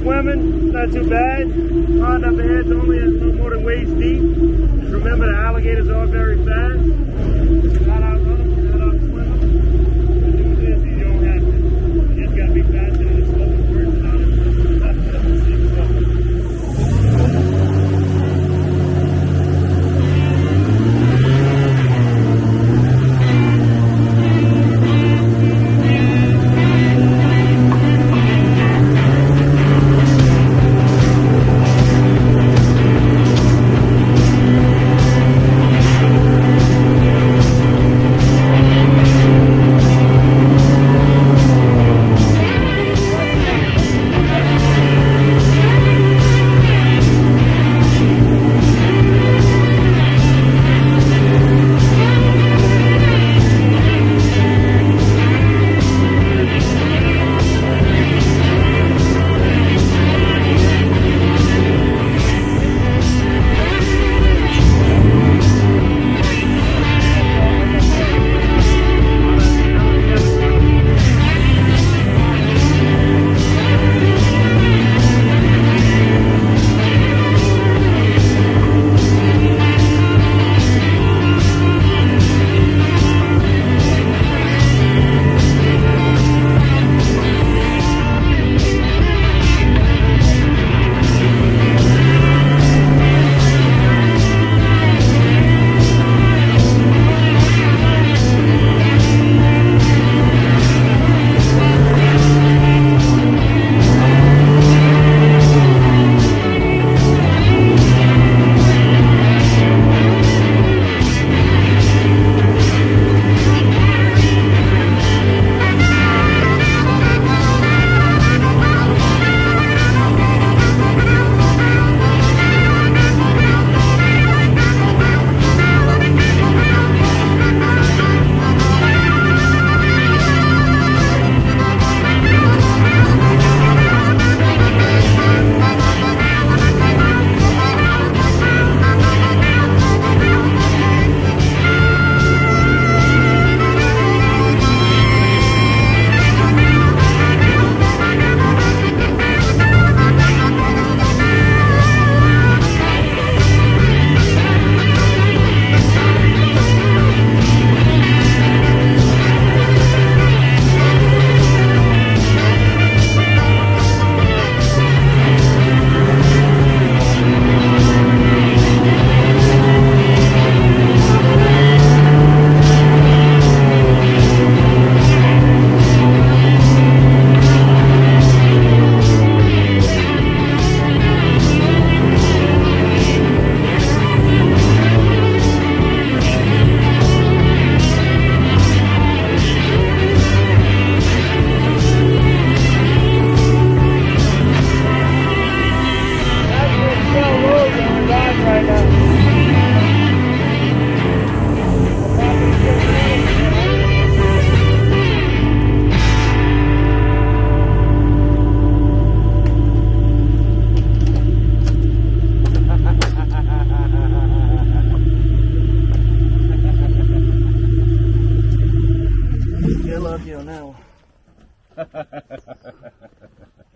swimming, not too bad. Pond up ahead's only a little more than waist deep. Just remember the alligators are very fast. You're not out running, you're not out swimming. Do this, you don't have to. You just gotta be faster than the slowest person out of the six slow.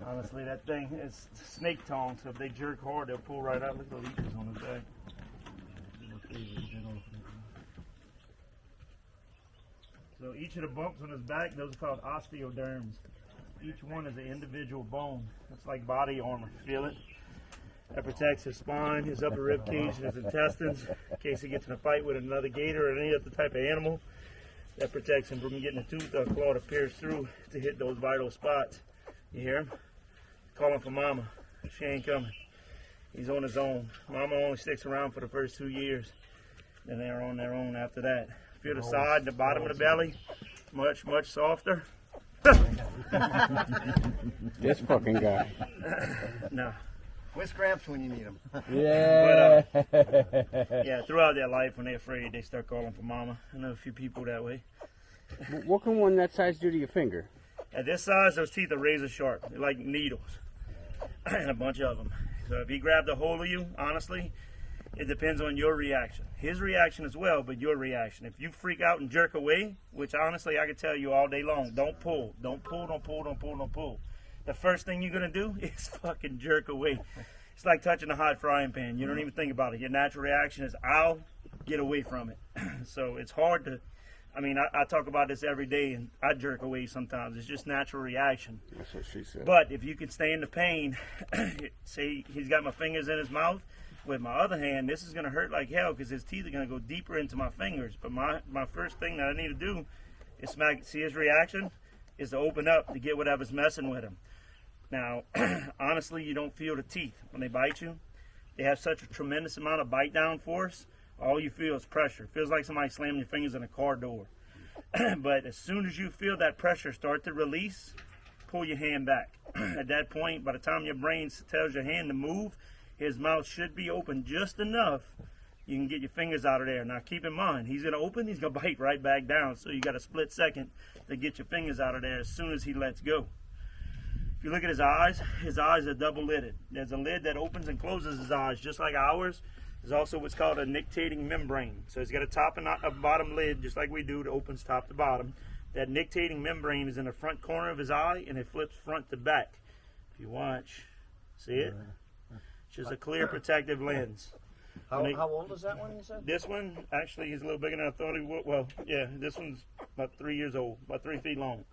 Honestly, that thing is snake tongue, so if they jerk hard, they'll pull right out. Look at the leeches on his back. So each of the bumps on his back, those are called osteoderms. Each one is an individual bone. It's like body armor. Feel it? That protects his spine, his upper rib cage, and his intestines in case he gets in a fight with another gator or any other type of animal. That protects him from getting a tooth or a claw to pierce through to hit those vital spots. You hear him? Calling for mama. She ain't coming. He's on his own. Mama only sticks around for the first 2 years. Then they're on their own after that. Feel the side and the bottom of the belly. Much, much softer. This fucking guy. No. With cramps when you need them. Yeah. But, yeah, throughout their life, when they're afraid, they start calling for mama. I know a few people that way. What can one that size do to your finger? At this size, those teeth are razor sharp. They're like needles. And a bunch of them. So if he grabbed a hold of you, honestly, it depends on your reaction. His reaction as well, but your reaction. If you freak out and jerk away, which honestly I could tell you all day long, don't pull. Don't pull, don't pull, don't pull, don't pull. the first thing you're gonna do is fucking jerk away. It's like touching a hot frying pan. You don't even think about it. Your natural reaction is, ow, get away from it. So it's hard to, I mean, I talk about this every day, and I jerk away sometimes. It's just natural reaction. That's what she said. But if you can stay in the pain, say he's got my fingers in his mouth, with my other hand, this is going to hurt like hell because his teeth are going to go deeper into my fingers. But my first thing that I need to do is see his reaction, is to open up to get whatever's messing with him. Now, honestly, you don't feel the teeth when they bite you. They have such a tremendous amount of bite down force. All you feel is pressure. It feels like somebody slamming your fingers in a car door. But as soon as you feel that pressure start to release, pull your hand back. At that point, by the time your brain tells your hand to move, his mouth should be open just enough you can get your fingers out of there. Now keep in mind, he's going to open, he's going to bite right back down. So you got a split second to get your fingers out of there as soon as he lets go. If you look at his eyes are double lidded. There's a lid that opens and closes his eyes just like ours. There's also what's called a nictating membrane. So he's got a top and a bottom lid just like we do. It opens top to bottom. That nictating membrane is in the front corner of his eye and it flips front to back. If you watch, see it? It's just a clear protective lens. How old is that one, you said? This one actually is a little bigger than I thought he would. Well, yeah, this one's about 3 years old, about 3 feet long.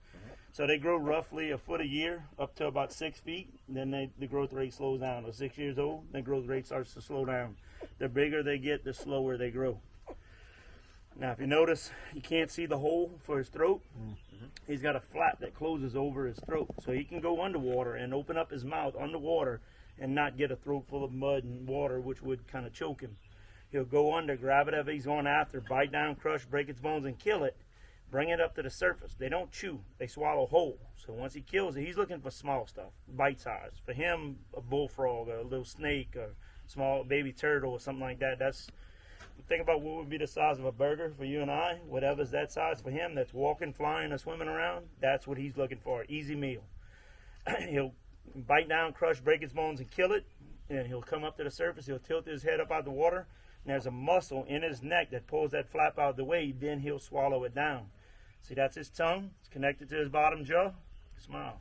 So they grow roughly a foot a year, up to about 6 feet. Then the growth rate slows down. At 6 years old, the growth rate starts to slow down. The bigger they get, the slower they grow. Now, if you notice, you can't see the hole for his throat. He's got a flap that closes over his throat. So he can go underwater and open up his mouth underwater and not get a throat full of mud and water, which would kind of choke him. He'll go under, grab whatever he's going after, bite down, crush, break its bones, and kill it. Bring it up to the surface. They don't chew. They swallow whole. So once he kills it, he's looking for small stuff, bite size. For him, a bullfrog, a little snake, a small baby turtle, or something like that. Think about what would be the size of a burger for you and I. Whatever's that size for him, that's walking, flying, or swimming around, that's what he's looking for. Easy meal. He'll bite down, crush, break its bones, and kill it. And he'll come up to the surface. He'll tilt his head up out of the water. And there's a muscle in his neck that pulls that flap out of the way. Then he'll swallow it down. See, that's his tongue. It's connected to his bottom jaw. Smile.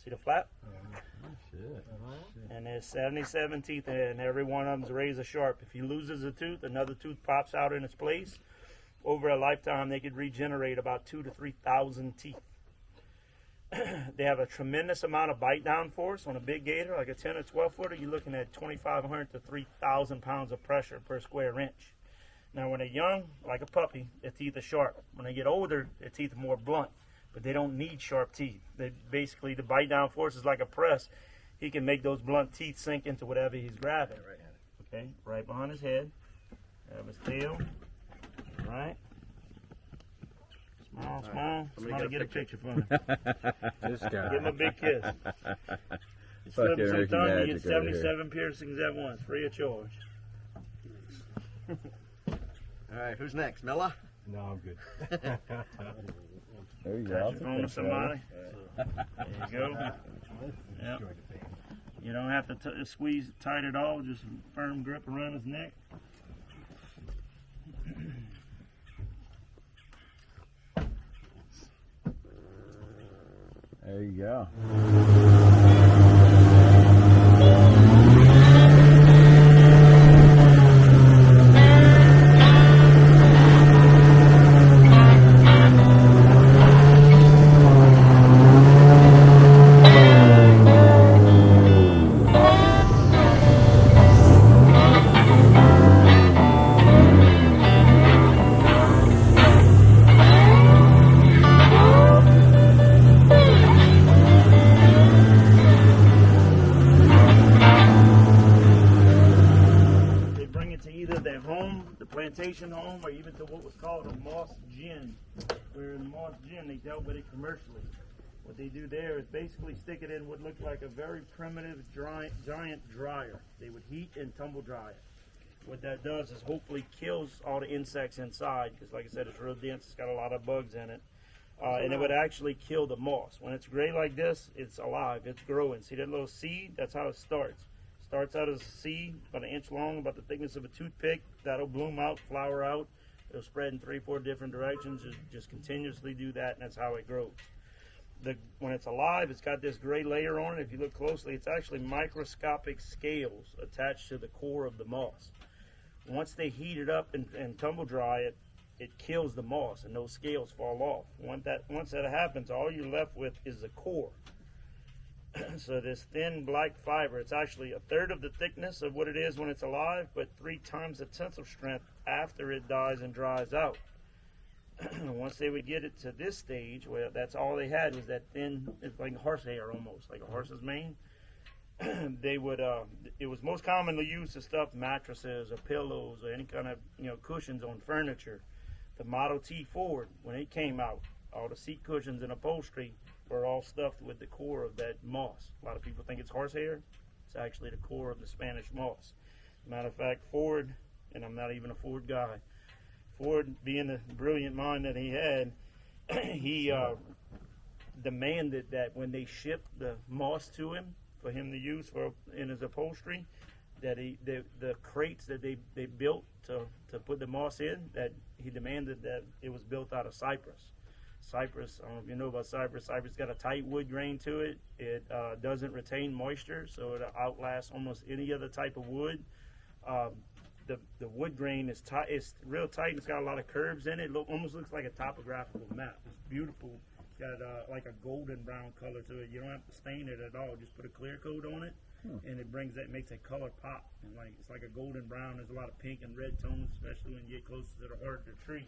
See the flap? And there's 77 teeth in it, and every one of them's razor sharp. If he loses a tooth, another tooth pops out in its place. Over a lifetime, they could regenerate about 2,000 to 3,000 teeth. They have a tremendous amount of bite down force on a big gator, like a 10 or 12 footer. You're looking at 2,500 to 3,000 pounds of pressure per square inch. Now, when they're young, like a puppy, their teeth are sharp. When they get older, their teeth are more blunt, but they don't need sharp teeth. They basically, the bite down force is like a press. He can make those blunt teeth sink into whatever he's grabbing. Okay, right behind his head. Have his tail. Right. Small, small. Somebody get a picture for me. This guy. Give him a big kiss. You slip him some tongue, you get 77 piercings at once, free of charge. All right, who's next? Milla? No, I'm good. There you Touch go. your phone with somebody. There you go. Yep. You don't have to squeeze it tight at all, just a firm grip around his neck. There you go. home, or even to what was called a moss gin, where in the moss gin they dealt with it commercially. What they do there is basically stick it in what looked like a very primitive giant dryer. They would heat and tumble dry it. What that does is hopefully kills all the insects inside, because like I said, it's real dense, it's got a lot of bugs in it. And it would actually kill the moss. When it's gray like this, it's alive, it's growing. See that little seed? That's how it starts. Starts out as a seed, about an inch long, about the thickness of a toothpick. That'll bloom out, flower out. It'll spread in 3-4 different directions. Just continuously do that, and that's how it grows. when it's alive, it's got this gray layer on it. If you look closely, it's actually microscopic scales attached to the core of the moss. Once they heat it up and tumble dry it, it kills the moss and those scales fall off. Once that happens, all you're left with is the core. So this thin black fiber, it's actually 1/3 of the thickness of what it is when it's alive, but 3 times the tensile strength after it dies and dries out. Once they would get it to this stage, well, that's all they had was that thin, it's like horsehair almost, like a horse's mane. They would, it was most commonly used to stuff mattresses or pillows or any kind of, cushions on furniture. The Model T Ford, when it came out, all the seat cushions and upholstery were all stuffed with the core of that moss. A lot of people think it's horsehair. It's actually the core of the Spanish moss. Matter of fact, Ford, and I'm not even a Ford guy, Ford, being the brilliant mind that he had, he demanded that when they shipped the moss to him for him to use in his upholstery, that the crates that they built to put the moss in, that he demanded that it was built out of cypress. Cypress, I don't know if you know about cypress. Cypress got a tight wood grain to it. It doesn't retain moisture, so it outlasts almost any other type of wood. The wood grain is tight. It's real tight. It's got a lot of curves in it. Almost looks like a topographical map. It's beautiful. It's got like a golden brown color to it. You don't have to stain it at all. Just put a clear coat on it, and it makes that color pop. And it's like a golden brown. There's a lot of pink and red tones, especially when you get closer to the heart of the tree.